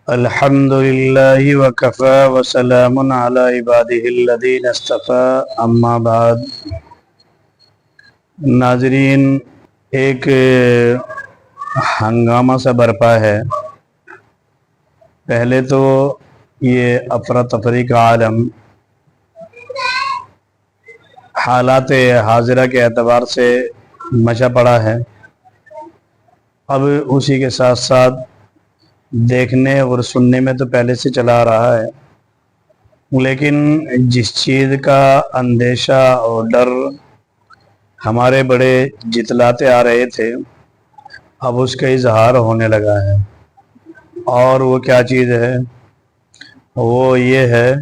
الحمد للہ وکفى وسلام علی عباده الذین اصطفى اما بعد۔ ناظرین، ایک ہنگامہ سا برپا ہے۔ پہلے تو یہ افراتفری کا عالم حالات حاضرہ کے اعتبار سے مچا پڑا ہے۔ اب اسی کے ساتھ ساتھ دیکھنے اور سننے میں تو پہلے سے چلا رہا ہے، لیکن جس چیز کا اندیشہ اور ڈر ہمارے بڑے جتلاتے آ رہے تھے، اب اس کا اظہار ہونے لگا ہے۔ اور وہ کیا چیز ہے؟ وہ یہ ہے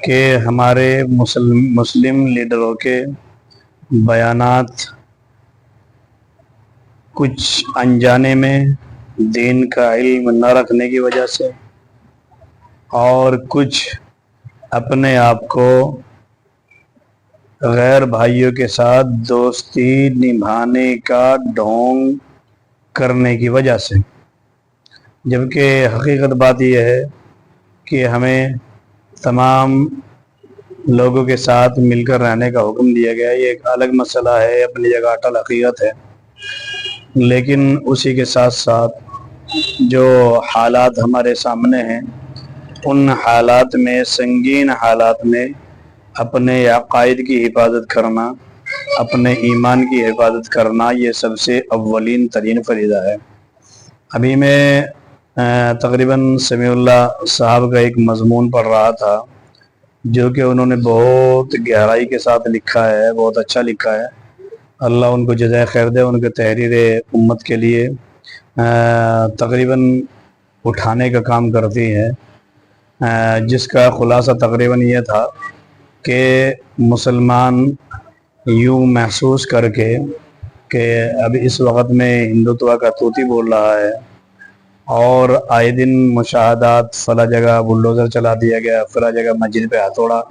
کہ ہمارے مسلم لیڈروں کے بیانات کچھ انجانے میں دین کا علم نہ رکھنے کی وجہ سے، اور کچھ اپنے آپ کو غیر بھائیوں کے ساتھ دوستی نبھانے کا ڈھونگ کرنے کی وجہ سے، جبکہ حقیقت بات یہ ہے کہ ہمیں تمام لوگوں کے ساتھ مل کر رہنے کا حکم دیا گیا۔ یہ ایک الگ مسئلہ ہے، اپنی جگہ اٹل حقیقت ہے، لیکن اسی کے ساتھ ساتھ جو حالات ہمارے سامنے ہیں، ان حالات میں، سنگین حالات میں اپنے عقائد کی حفاظت کرنا، اپنے ایمان کی حفاظت کرنا، یہ سب سے اولین ترین فریضہ ہے۔ ابھی میں تقریباً سمیع اللہ صاحب کا ایک مضمون پڑھ رہا تھا، جو کہ انہوں نے بہت گہرائی کے ساتھ لکھا ہے، بہت اچھا لکھا ہے۔ اللہ ان کو جزائے خیر دے۔ ان کے تحریر امت کے لیے تقریباً اٹھانے کا کام کرتی ہے، جس کا خلاصہ تقریباً یہ تھا کہ مسلمان یوں محسوس کر کے کہ اب اس وقت میں ہندوتوا کا طوطی بول رہا ہے، اور آئے دن مشاہدات، فلاں جگہ بلڈوزر چلا دیا گیا، فلاں جگہ مسجد پہ ہتھوڑا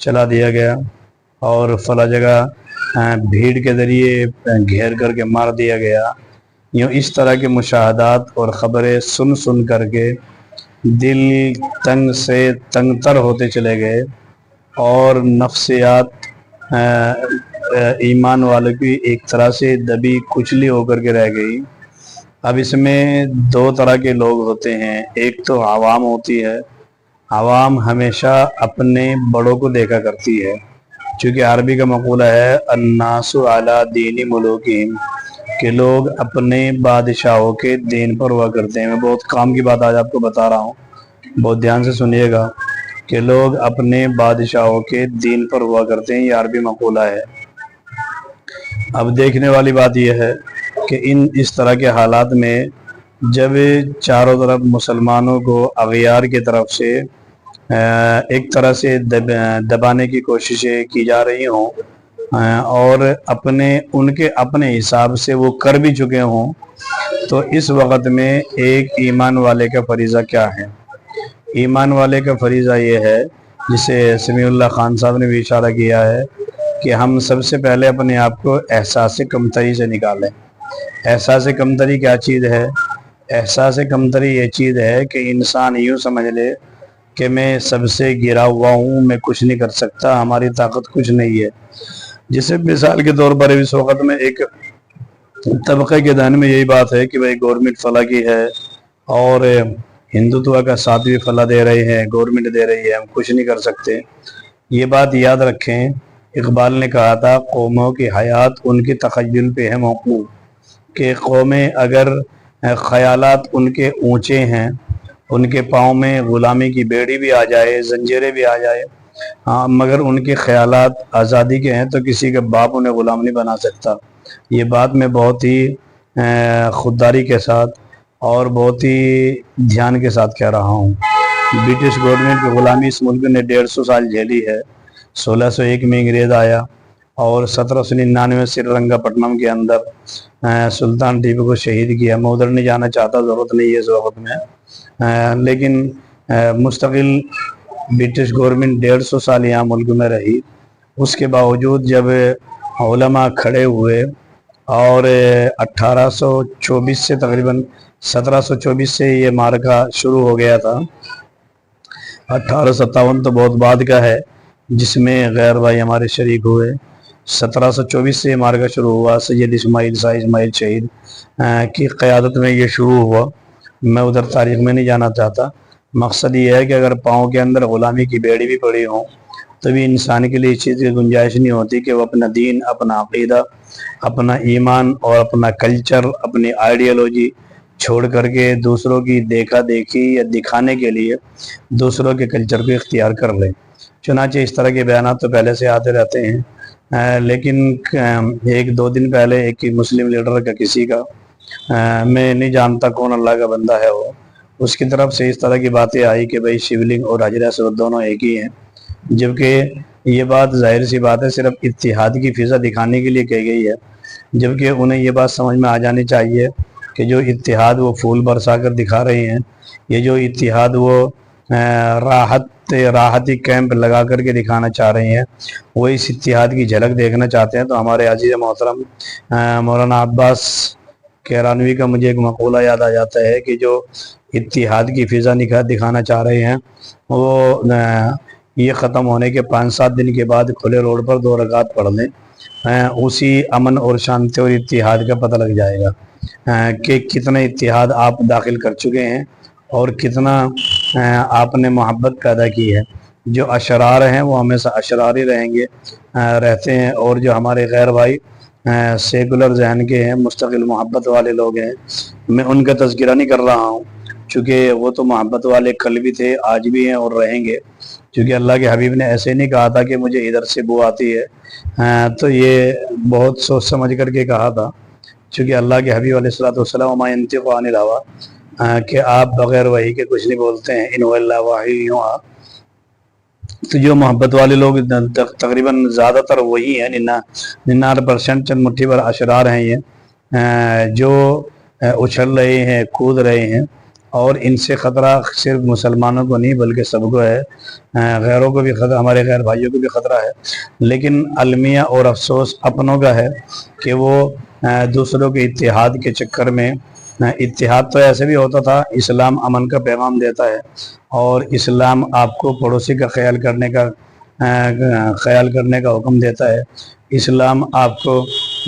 چلا دیا گیا، اور فلاں جگہ بھیڑ کے ذریعے گھیر کر کے مار دیا گیا۔ یوں اس طرح کے مشاہدات اور خبریں سن سن کر کے دل تنگ سے تنگ تر ہوتے چلے گئے، اور نفسیات ایمان والوں کی ایک طرح سے دبی کچلی ہو کر کے رہ گئی۔ اب اس میں دو طرح کے لوگ ہوتے ہیں۔ ایک تو عوام ہوتی ہے۔ عوام ہمیشہ اپنے بڑوں کو دیکھا کرتی ہے، چونکہ عربی کا مقولہ ہے الناس علی دین ملوکہم، کہ لوگ اپنے بادشاہوں کے دین پر ہوا کرتے ہیں۔ میں بہت کام کی بات آج آپ کو بتا رہا ہوں، بہت دھیان سے سنیے گا، کہ لوگ اپنے بادشاہوں کے دین پر ہوا کرتے ہیں، یہ عربی مقولہ ہے۔ اب دیکھنے والی بات یہ ہے کہ اس طرح کے حالات میں جب چاروں طرف مسلمانوں کو اغیار کی طرف سے ایک طرح سے دبانے کی کوششیں کی جا رہی ہوں، اور ان کے اپنے حساب سے وہ کر بھی چکے ہوں، تو اس وقت میں ایک ایمان والے کا فریضہ کیا ہے؟ ایمان والے کا فریضہ یہ ہے، جسے سمیع اللہ خان صاحب نے بھی اشارہ کیا ہے، کہ ہم سب سے پہلے اپنے آپ کو احساس کمتری سے نکالیں۔ احساس کمتری کیا چیز ہے؟ احساس کمتری یہ چیز ہے کہ انسان یوں سمجھ لے کہ میں سب سے گرا ہوا ہوں، میں کچھ نہیں کر سکتا، ہماری طاقت کچھ نہیں ہے۔ جسے مثال کے طور پر اس وقت میں ایک طبقے کے ذہن میں یہی بات ہے کہ بھئی گورنمنٹ فلاں کی ہے، اور ہندوتوا کا ساتھ بھی فلاں دے رہے ہیں، گورنمنٹ دے رہی ہے، ہم کچھ نہیں کر سکتے۔ یہ بات یاد رکھیں، اقبال نے کہا تھا قوموں کی حیات ان کی تخیل پہ ہے موقوف، کہ قومیں اگر خیالات ان کے اونچے ہیں، ان کے پاؤں میں غلامی کی بیڑی بھی آ جائے، زنجیریں بھی آ جائے، مگر ان کے خیالات آزادی کے ہیں، تو کسی کا باپ انہیں غلام نہیں بنا سکتا۔ یہ بات میں بہت ہی خودداری کے ساتھ اور بہت ہی دھیان کے ساتھ کہہ رہا ہوں۔ برٹش گورنمنٹ کی غلامی اس ملک نے 150 سال جھیلی ہے۔ 1601 میں انگریز آیا، اور 1799 سری رنگا پٹنم کے اندر سلطان ٹیپو کو شہید کیا۔ میں ادھر نہیں جانا چاہتا، ضرورت نہیں ہے اس وقت میں، لیکن مستقل برٹش گورنمنٹ 150 سال یہاں ملک میں رہی۔ اس کے باوجود جب علماء کھڑے ہوئے، اور 1824 سے تقریباً 1724 سے یہ معرکہ شروع ہو گیا تھا. 1857 تو بہت بعد کا ہے جس میں غیر بھائی ہمارے شریک ہوئے. 1724 سے یہ معرکہ شروع ہوا. سید اسماعیل شاہ اسماعیل شہید کی قیادت میں یہ شروع ہوا. میں ادھر تاریخ میں نہیں جانا چاہتا. مقصد یہ ہے کہ اگر پاؤں کے اندر غلامی کی بیڑی بھی پڑی ہوں تو بھی انسان کے لیے اس چیز کی گنجائش نہیں ہوتی کہ وہ اپنا دین، اپنا عقیدہ، اپنا ایمان اور اپنا کلچر، اپنی آئیڈیالوجی چھوڑ کر کے دوسروں کی دیکھا دیکھی یا دکھانے کے لیے دوسروں کے کلچر کو اختیار کر لے. چنانچہ اس طرح کے بیانات تو پہلے سے آتے رہتے ہیں. لیکن ایک دو دن پہلے ایک مسلم لیڈر کا کسی کا، میں نہیں جانتا کون اللہ کا بندہ ہے وہ، اس کی طرف سے اس طرح کی باتیں آئی کہ بھائی شیولنگ اور حجر اسود دونوں ایک ہی ہیں. جبکہ یہ بات ظاہر سی بات ہے صرف اتحاد کی فضا دکھانے کے لیے کہی گئی ہے. جبکہ انہیں یہ بات سمجھ میں آ جانی چاہیے کہ جو اتحاد وہ پھول برسا کر دکھا رہے ہیں، یہ جو اتحاد وہ راحتی کیمپ لگا کر کے دکھانا چاہ رہے ہیں، وہ اس اتحاد کی جھلک دیکھنا چاہتے ہیں. تو ہمارے عزیز محترم مولانا عباس کیرانوی کا مجھے ایک مقولہ یاد آ جاتا ہے کہ جو اتحاد کی فضا دکھانا چاہ رہے ہیں وہ یہ ختم ہونے کے 5-7 دن کے بعد کھلے روڈ پر 2 رکعت پڑھ لیں. اسی امن اور شانتی اور اتحاد کا پتہ لگ جائے گا کہ کتنے اتحاد آپ داخل کر چکے ہیں اور کتنا آپ نے محبت پیدا کی ہے. جو اشرار ہیں وہ ہمیشہ اشرار ہی رہتے ہیں، اور جو ہمارے غیر بھائی سیکولر ذہن کے ہیں، مستقل محبت والے لوگ ہیں، میں ان کا تذکرہ نہیں کر رہا ہوں چونکہ وہ تو محبت والے کل بھی تھے، آج بھی ہیں اور رہیں گے. کیونکہ اللہ کے حبیب نے ایسے نہیں کہا تھا کہ مجھے ادھر سے بو آتی ہے، تو یہ بہت سوچ سمجھ کر کے کہا تھا. چونکہ اللہ کے حبیب علیہ الصلوۃ والسلام وما ينطق عن الهوى کہ آپ بغیر وحی کے کچھ نہیں بولتے ہیں، ان هو الا وحی یوحی. تو جو محبت والے لوگ تقریباً زیادہ تر وہی ہیں، 99% چند مٹھی بھر اشرار ہیں یہ جو اچھل رہے ہیں، کود رہے ہیں. اور ان سے خطرہ صرف مسلمانوں کو نہیں بلکہ سب کو ہے، غیروں کو بھی خطرہ، ہمارے غیر بھائیوں کو بھی خطرہ ہے. لیکن المیہ اور افسوس اپنوں کا ہے کہ وہ دوسروں کے اتحاد کے چکر میں، اتحاد تو ایسے بھی ہوتا تھا. اسلام امن کا پیغام دیتا ہے اور اسلام آپ کو پڑوسی کا خیال کرنے کا حکم دیتا ہے. اسلام آپ کو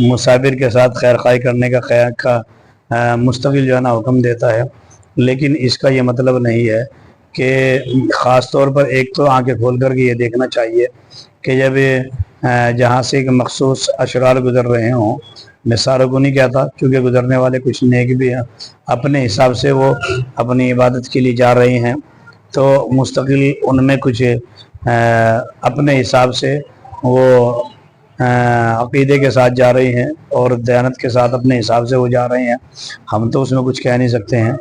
مسافر کے ساتھ خیر خواہی کرنے کا مستقل جو ہے نا حکم دیتا ہے. لیکن اس کا یہ مطلب نہیں ہے کہ خاص طور پر ایک تو آنکھیں کھول کر کے یہ دیکھنا چاہیے کہ جب جہاں سے ایک مخصوص اشرار گزر رہے ہوں، میں ساروں کو نہیں کہتا کیونکہ گزرنے والے کچھ نیک بھی ہیں، اپنے حساب سے وہ اپنی عبادت کے لیے جا رہے ہیں، تو مستقل ان میں کچھ اپنے حساب سے وہ عقیدے کے ساتھ جا رہے ہیں اور دیانت کے ساتھ اپنے حساب سے وہ جا رہے ہیں. ہم تو اس میں کچھ کہہ نہیں سکتے ہیں.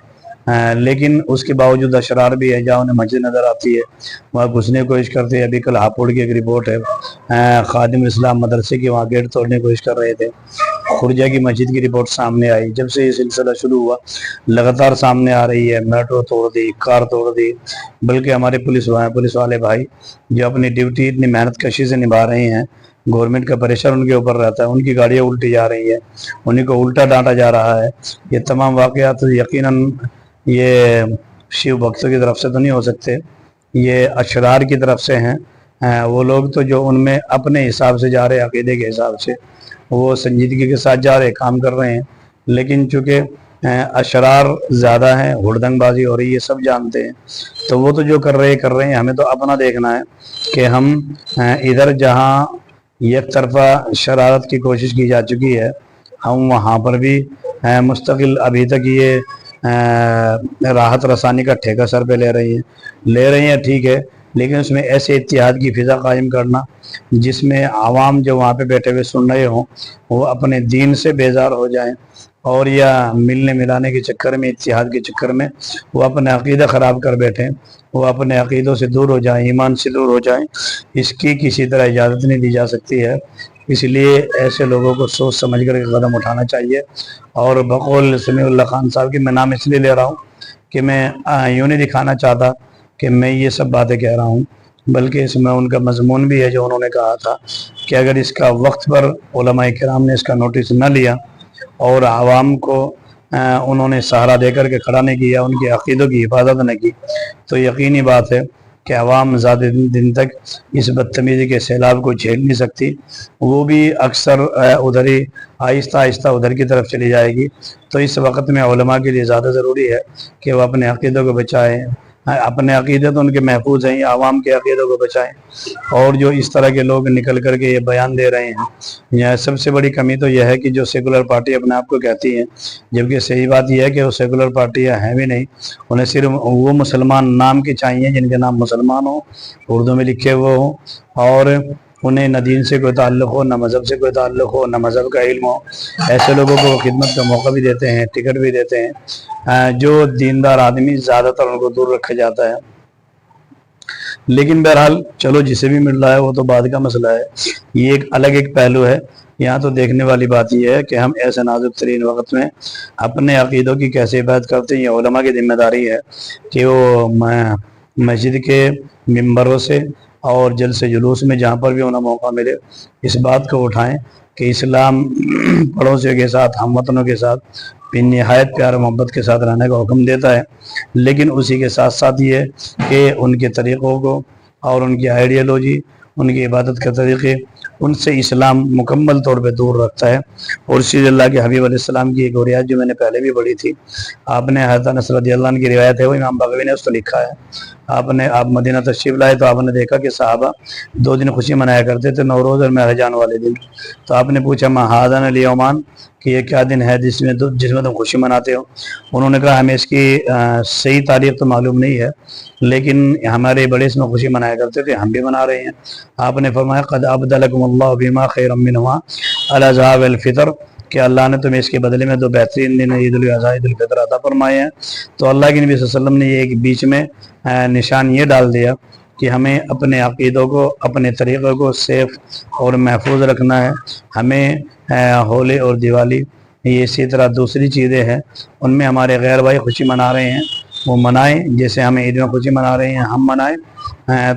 لیکن اس کے باوجود اشرار بھی ہے، جہاں انہیں مسجد نظر آتی ہے وہاں گھسنے کی کوشش کرتے ہیں. ابھی کل ہاپوڑ کی ایک رپورٹ ہے، خادم اسلام مدرسے کی وہاں گیٹ توڑنے کی کوشش کر رہے تھے. خرجہ کی مسجد کی رپورٹ سامنے آئی. جب سے یہ سلسلہ شروع ہوا لگاتار سامنے آ رہی ہے. میٹرو توڑ دی، کار توڑ دی. بلکہ ہمارے پولیس والے بھائی جو اپنی ڈیوٹی اتنی محنت کشی سے نبھا رہے ہیں، گورنمنٹ کا پریشر ان کے اوپر رہتا ہے، ان کی گاڑیاں الٹی جا رہی ہیں، انہیں کو الٹا ڈانٹا جا رہا ہے. یہ تمام واقعات یقیناً یہ شیو بھکتوں کی طرف سے تو نہیں ہو سکتے، یہ اشرار کی طرف سے ہیں. وہ لوگ تو جو ان میں اپنے حساب سے جا رہے، عقیدے کے حساب سے وہ سنجیدگی کے ساتھ جا رہے، کام کر رہے ہیں. لیکن چونکہ اشرار زیادہ ہیں، ہڑدنگ بازی ہو رہی ہے، سب جانتے ہیں، تو وہ تو جو کر رہے ہیں. ہمیں تو اپنا دیکھنا ہے کہ ہم ادھر جہاں یک طرفہ شرارت کی کوشش کی جا چکی ہے، ہم وہاں پر بھی مستقل ابھی تک یہ راحت رسانی کا ٹھیکہ سر پہ لے رہی ہیں. ٹھیک ہے، لیکن اس میں ایسے اتحاد کی فضا قائم کرنا جس میں عوام جو وہاں پہ بیٹھے ہوئے سن رہے ہوں وہ اپنے دین سے بیزار ہو جائیں، اور یا ملنے ملانے کے چکر میں، اتحاد کے چکر میں وہ اپنے عقیدہ خراب کر بیٹھیں، وہ اپنے عقیدوں سے دور ہو جائیں، ایمان سے دور ہو جائیں. اس کی کسی طرح اجازت نہیں دی جا سکتی ہے. اس لیے ایسے لوگوں کو سوچ سمجھ کر قدم اٹھانا چاہیے. اور بقول سمیع اللہ خان صاحب کی میں نام اس لیے لے رہا ہوں کہ میں یوں نہیں دکھانا چاہتا کہ میں یہ سب باتیں کہہ رہا ہوں، بلکہ اس میں ان کا مضمون بھی ہے جو انہوں نے کہا تھا کہ اگر اس کا وقت پر علماء کرام نے اس کا نوٹس نہ لیا اور عوام کو انہوں نے سہارا دے کر کے کھڑا نہیں کیا، ان کے عقیدوں کی حفاظت نہیں کی، تو یقینی بات ہے کہ عوام زیادہ دن تک اس بدتمیزی کے سیلاب کو جھیل نہیں سکتی، وہ بھی اکثر ادھر ہی آہستہ آہستہ ادھر کی طرف چلی جائے گی۔ تو اس وقت میں علماء کے لیے زیادہ ضروری ہے کہ وہ اپنے عقیدوں کو بچائیں، اپنے عقیدے تو ان کے محفوظ ہیں، عوام کے عقیدوں کو بچائیں۔ اور جو اس طرح کے لوگ نکل کر کے یہ بیان دے رہے ہیں، یہ سب سے بڑی کمی تو یہ ہے کہ جو سیکولر پارٹی اپنے آپ کو کہتی ہیں، جبکہ صحیح بات یہ ہے کہ وہ سیکولر پارٹیاں ہیں بھی نہیں، انہیں صرف وہ مسلمان نام کی چاہیے جن کے نام مسلمان ہوں، اردو میں لکھے ہوئے ہوں، اور انہیں نہ دین سے کوئی تعلق ہو، نہ مذہب سے کوئی تعلق ہو، نہ مذہب کا علم ہو۔ ایسے لوگوں کو خدمت کا موقع بھی دیتے ہیں، ٹکٹ بھی دیتے ہیں۔ جو دیندار آدمی زیادہ تر ان کو دور رکھا جاتا ہے۔ لیکن بہرحال چلو جسے بھی مل رہا ہے وہ تو بعد کا مسئلہ ہے، یہ ایک الگ ایک پہلو ہے۔ یہاں تو دیکھنے والی بات یہ ہے کہ ہم ایسے نازک ترین وقت میں اپنے عقیدوں کی کیسے حفاظت کرتے ہیں۔ یہ علماء کی ذمہ داری ہے کہ وہ مسجد کے ممبروں سے اور جلسے جلوس میں جہاں پر بھی انہیں موقع ملے اس بات کو اٹھائیں کہ اسلام پڑوسیوں کے ساتھ، ہم وطنوں کے ساتھ بھی نہایت پیار و محبت کے ساتھ رہنے کا حکم دیتا ہے، لیکن اسی کے ساتھ ساتھ یہ کہ ان کے طریقوں کو اور ان کی آئیڈیالوجی، ان کی عبادت کے طریقے، ان سے اسلام مکمل طور پہ دور رکھتا ہے۔ اور اسی اللہ کے حبیب علیہ السلام کی ایک روایت جو میں نے پہلے بھی پڑھی تھی، آپ نے حضرت انس رضی اللہ عنہ کی روایت ہے، وہ امام بغوی نے اس کو لکھا ہے۔ آپ مدینہ تشریف لائے تو آپ نے دیکھا کہ صحابہ 2 دن خوشی منایا کرتے تھے، نوروز اور مہرجان والے دن۔ تو آپ نے پوچھا ما ھذان الیومان، کہ یہ کیا دن ہے جس میں تم خوشی مناتے ہو؟ انہوں نے کہا ہمیں اس کی صحیح تاریخ تو معلوم نہیں ہے، لیکن ہمارے بڑے اس میں خوشی منایا کرتے تھے، ہم بھی منا رہے ہیں۔ آپ نے فرمایا قد ابدلکم اللہ بما خیرا منہما الاضحیٰ والفطر، کہ اللہ نے تمہیں اس کے بدلے میں 2 بہترین دن عید الاضحیٰ عید الفطر عطا فرمائے ہیں۔ تو اللہ کے نبی صلی اللہ علیہ وسلم نے یہ ایک بیچ میں نشان یہ ڈال دیا کہ ہمیں اپنے عقیدوں کو، اپنے طریقوں کو سیف اور محفوظ رکھنا ہے۔ ہمیں ہولی اور دیوالی، یہ اسی طرح دوسری چیزیں ہیں، ان میں ہمارے غیر بھائی خوشی منا رہے ہیں وہ منائیں، جیسے ہمیں عید میں خوشی منا رہے ہیں ہم منائیں۔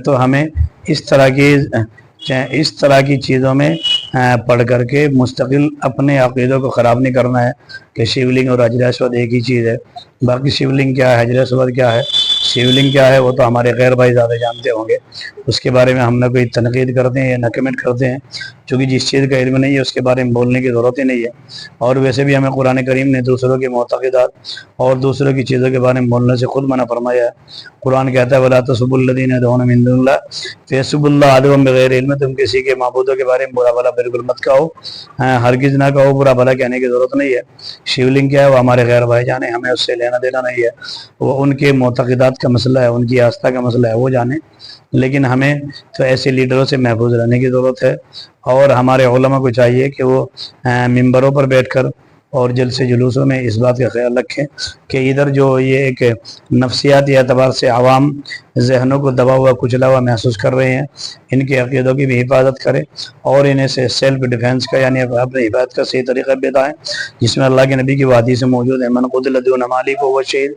تو ہمیں اس طرح کی چیزوں میں پڑھ کر کے مستقل اپنے عقیدوں کو خراب نہیں کرنا ہے کہ شیولنگ اور حجر اسود ایک ہی چیز ہے۔ باقی شیولنگ کیا ہے، حجر اسود کیا ہے، شیولنگ کیا ہے، وہ تو ہمارے غیر بھائی زیادہ جانتے ہوں گے، اس کے بارے میں ہم نہ کوئی تنقید کرتے ہیں یا نہ کمنٹ کرتے ہیں، چونکہ جس چیز کا علم نہیں ہے اس کے بارے میں بولنے کی ضرورت ہی نہیں ہے۔ اور ویسے بھی ہمیں قرآن کریم نے دوسروں کے معتقدات اور دوسروں کی چیزوں کے بارے میں بولنے سے خود منع فرمایا ہے۔ قرآن کہتا ہے وَلَا تَسُبُّوا الَّذِينَ يَدْعُونَ مِن دُونِ اللَّهِ فَيَسُبُّوا اللَّهَ عَدْوًا بِغَيْرِ عِلْمٍ، تم کسی کے معبودوں کے بارے میں برا بھلا بالکل مت کہو، ہرگز نہ کہو، برا بھلا کہنے کی ضرورت نہیں ہے۔ شیولنگ کیا ہے وہ ہمارے غیر بھائی جانے، ہمیں اس سے لینا دینا نہیں ہے، وہ ان کے معتقدات کا مسئلہ ہے، ان کی آستھا کا مسئلہ ہے، وہ جانے، لیکن ہمیں تو ایسے لیڈروں سے محفوظ رہنے کی ضرورت ہے۔ اور ہمارے علماء کو چاہیے کہ وہ ممبروں پر بیٹھ کر اور جلسے جلوسوں میں اس بات کا خیال رکھیں کہ ادھر جو یہ ایک نفسیاتی اعتبار سے عوام ذہنوں کو دبا ہوا کچلا ہوا محسوس کر رہے ہیں، ان کے عقیدوں کی بھی حفاظت کریں اور انہیں سے سیلف ڈیفینس کا یعنی اپنے حفاظت کا صحیح طریقہ بتائیں، جس میں اللہ کے نبی کی حدیث موجود ہے من قتل دون مالی فہو شہید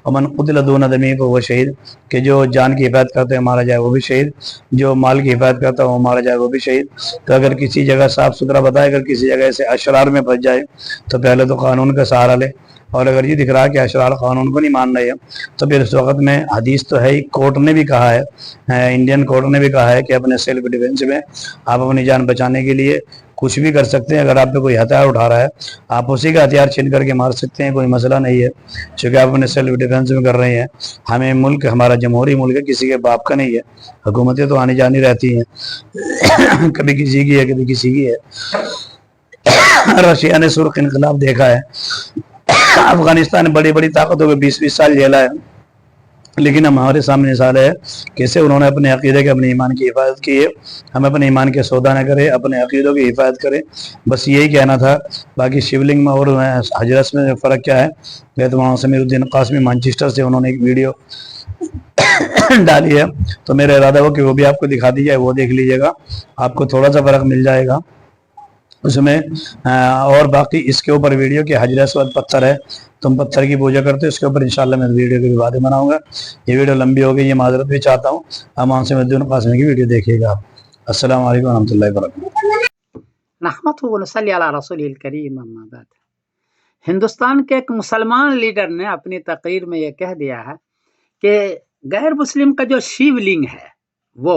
ومن قتل دون دمی فہو شہید، کہ جو جان کی حفاظت کرتے ہیں مارا جائے وہ بھی شہید، جو مال کی حفاظت کرتا ہے وہ مارا جائے وہ بھی شہید۔ تو اگر کسی جگہ صاف ستھرا بتائے، اگر کسی جگہ ایسے اشرار میں پھنس جائے تو پہلے تو قانون کا سہارا لے، اور اگر یہ دکھ رہا ہے کہ اشرار قانون کو نہیں مان رہے ہیں تو پھر اس وقت میں حدیث تو ہے ہی، کورٹ نے بھی کہا ہے، انڈین کورٹ نے بھی کہا ہے کہ اپنے سیلف ڈیفینس میں آپ اپنی جان بچانے کے لیے کچھ بھی کر سکتے ہیں۔ اگر آپ پہ کوئی ہتھیار اٹھا رہا ہے آپ اسی کا ہتھیار چھین کر کے مار سکتے ہیں، کوئی مسئلہ نہیں ہے، چونکہ آپ اپنے سیلف ڈیفینس میں کر رہے ہیں۔ ہمیں ملک ہمارا جمہوری ملک ہے، کسی کے باپ کا نہیں ہے، حکومتیں تو آنی جانی رہتی ہیں، کبھی کسی کی ہے کبھی کسی کی ہے۔ رشیا نے سرخ انقلاب دیکھا ہے، افغانستان نے بڑی بڑی طاقتوں کو 20-20 سال جھیلا ہے، لیکن ہمارے سامنے مثال ہے کیسے انہوں نے اپنے عقیدے کے، اپنے ایمان کی حفاظت کی ہے۔ ہم اپنے ایمان کے سودا نہ کریں، اپنے عقیدوں کی حفاظت کریں، بس یہی کہنا تھا۔ باقی شیولنگ میں اور حجرت میں فرق کیا ہے، تو وہاں سمیر الدین قاسمی مانچسٹر سے انہوں نے ایک ویڈیو ڈالی ہے، تو میرا ارادہ ہو کہ وہ بھی آپ کو دکھا دی جائے، وہ دیکھ لیجئے گا، آپ کو تھوڑا سا فرق مل جائے گا اس میں۔ اور باقی اس کے اوپر ویڈیو کہ حجر اسود پتھر ہے، تم پتھر کی پوجا کرتے ہو، اس کے اوپر انشاءاللہ میں ویڈیو کی باتیں بناؤں گا۔ یہ ویڈیو لمبی ہو گئی، یہ معذرت بھی چاہتا ہوں، امان سمیر الدین قاسمی کی ویڈیو دیکھیے گا۔ السلام علیکم ورحمۃ اللہ وبرکاتہ۔ نحمده ونصلي على رسوله الكريم، اما بعد، ہندوستان کے ایک مسلمان لیڈر نے اپنی تقریر میں یہ کہہ دیا ہے کہ غیر مسلم کا جو شیو لنگ ہے وہ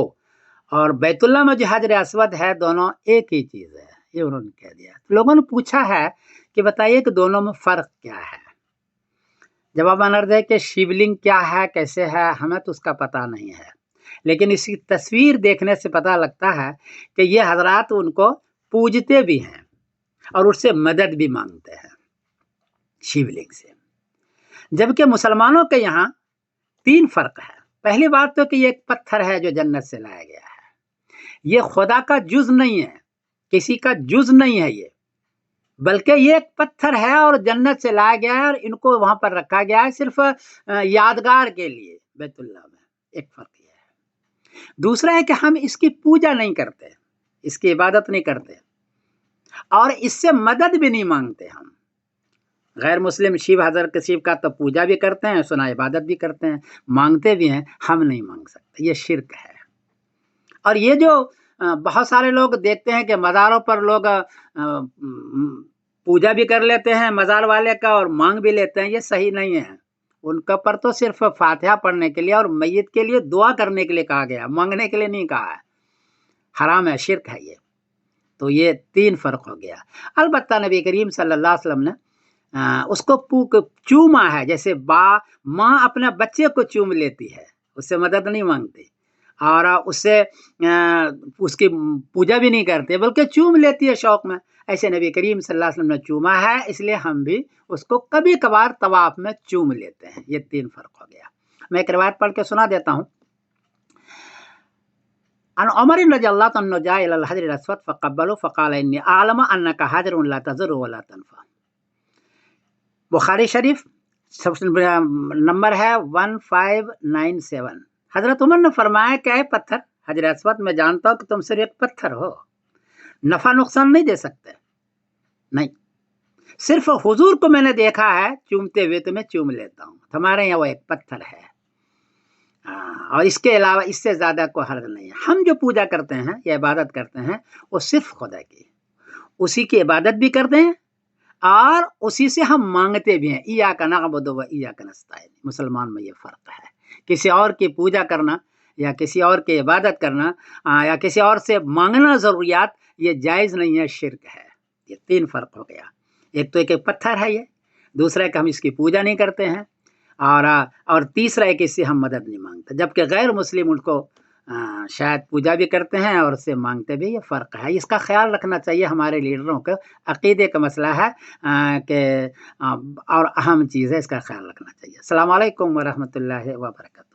اور بیت اللہ میں جو حجر اسود ہے دونوں ایک ہی چیز ہے، یہ انہوں نے کہہ دیا۔ لوگوں نے پوچھا ہے کہ بتائیے کہ دونوں میں فرق کیا ہے؟ جواب نرد ہے کہ شیو لنگ کیا ہے، کیسے ہے، ہمیں تو اس کا پتہ نہیں ہے، لیکن اس کی تصویر دیکھنے سے پتہ لگتا ہے کہ یہ حضرات ان کو پوجتے بھی ہیں اور اس سے مدد بھی مانگتے ہیں شیو لنگ سے۔ جبکہ مسلمانوں کے یہاں 3 فرق ہے۔ پہلی بات تو کہ یہ ایک پتھر ہے جو جنت سے لایا گیا ہے، یہ خدا کا جز نہیں ہے، کسی کا جز نہیں ہے یہ، بلکہ یہ ایک پتھر ہے اور جنت سے لایا گیا ہے اور ان کو وہاں پر رکھا گیا ہے صرف یادگار کے لیے بیت اللہ میں۔ ایک فرق یہ ہے۔ دوسرا ہے کہ ہم اس کی پوجا نہیں کرتے، اس کی عبادت نہیں کرتے اور اس سے مدد بھی نہیں مانگتے۔ ہم غیر مسلم شیو حضرت شیو کا تو پوجا بھی کرتے ہیں، سنا عبادت بھی کرتے ہیں، مانگتے بھی ہیں، ہم نہیں مانگ سکتے، یہ شرک ہے۔ اور یہ جو بہت سارے لوگ دیکھتے ہیں کہ مزاروں پر لوگ پوجا بھی کر لیتے ہیں مزار والے کا اور مانگ بھی لیتے ہیں، یہ صحیح نہیں ہے۔ ان کا پر تو صرف فاتحہ پڑھنے کے لیے اور میت کے لیے دعا کرنے کے لیے کہا گیا، مانگنے کے لیے نہیں کہا ہے، حرام ہے، شرک ہے یہ۔ تو یہ 3 فرق ہو گیا۔ البتہ نبی کریم صلی اللہ علیہ وسلم نے اس کو چوما ہے، جیسے ماں اپنے بچے کو چوم لیتی ہے، اس سے مدد نہیں مانگتی اور اس سے اس کی پوجا بھی نہیں کرتے بلکہ چوم لیتی ہے شوق میں، ایسے نبی کریم صلی اللہ علیہ وسلم نے چوما ہے، اس لیے ہم بھی اس کو کبھی کبھار طواف میں چوم لیتے ہیں۔ یہ 3 فرق ہو گیا۔ میں ایک روایت پڑھ کے سنا دیتا ہوں۔ ان عمر رضی اللہ عنہ جاء الى الحجر الاسود فقبله فقال انی اعلم انک حجر لا تضر ولا تنفع۔ بخاری شریف نمبر ہے 1597۔ حضرت عمر نے فرمایا کہ اے پتھر حجر اسود، میں جانتا ہوں کہ تم صرف ایک پتھر ہو، نفع نقصان نہیں دے سکتے، نہیں، صرف حضور کو میں نے دیکھا ہے چومتے ہوئے تو میں چوم لیتا ہوں، تمہارے یہاں وہ ایک پتھر ہے اور اس کے علاوہ اس سے زیادہ کوئی حرج نہیں ہے۔ ہم جو پوجا کرتے ہیں یا عبادت کرتے ہیں وہ صرف خدا کی، اسی کی عبادت بھی کرتے ہیں اور اسی سے ہم مانگتے بھی ہیں۔ ایاک نعبد و ایاک نستعین۔ مسلمان میں یہ فرق ہے، کسی اور کی پوجا کرنا یا کسی اور کی عبادت کرنا یا کسی اور سے مانگنا ضروریات، یہ جائز نہیں ہے، شرک ہے۔ یہ 3 فرق ہو گیا۔ ایک تو ایک پتھر ہے یہ، دوسرا ہے کہ ہم اس کی پوجا نہیں کرتے ہیں اور تیسرا ہے کہ اس سے ہم مدد نہیں مانگتے، جبکہ غیر مسلم ان کو شاید پوجا بھی کرتے ہیں اور اس سے مانگتے بھی۔ یہ فرق ہے، اس کا خیال رکھنا چاہیے ہمارے لیڈروں کو۔ عقیدے کا مسئلہ ہے کہ اور اہم چیز ہے، اس کا خیال رکھنا چاہیے۔ السلام علیکم ورحمۃ اللہ وبرکاتہ۔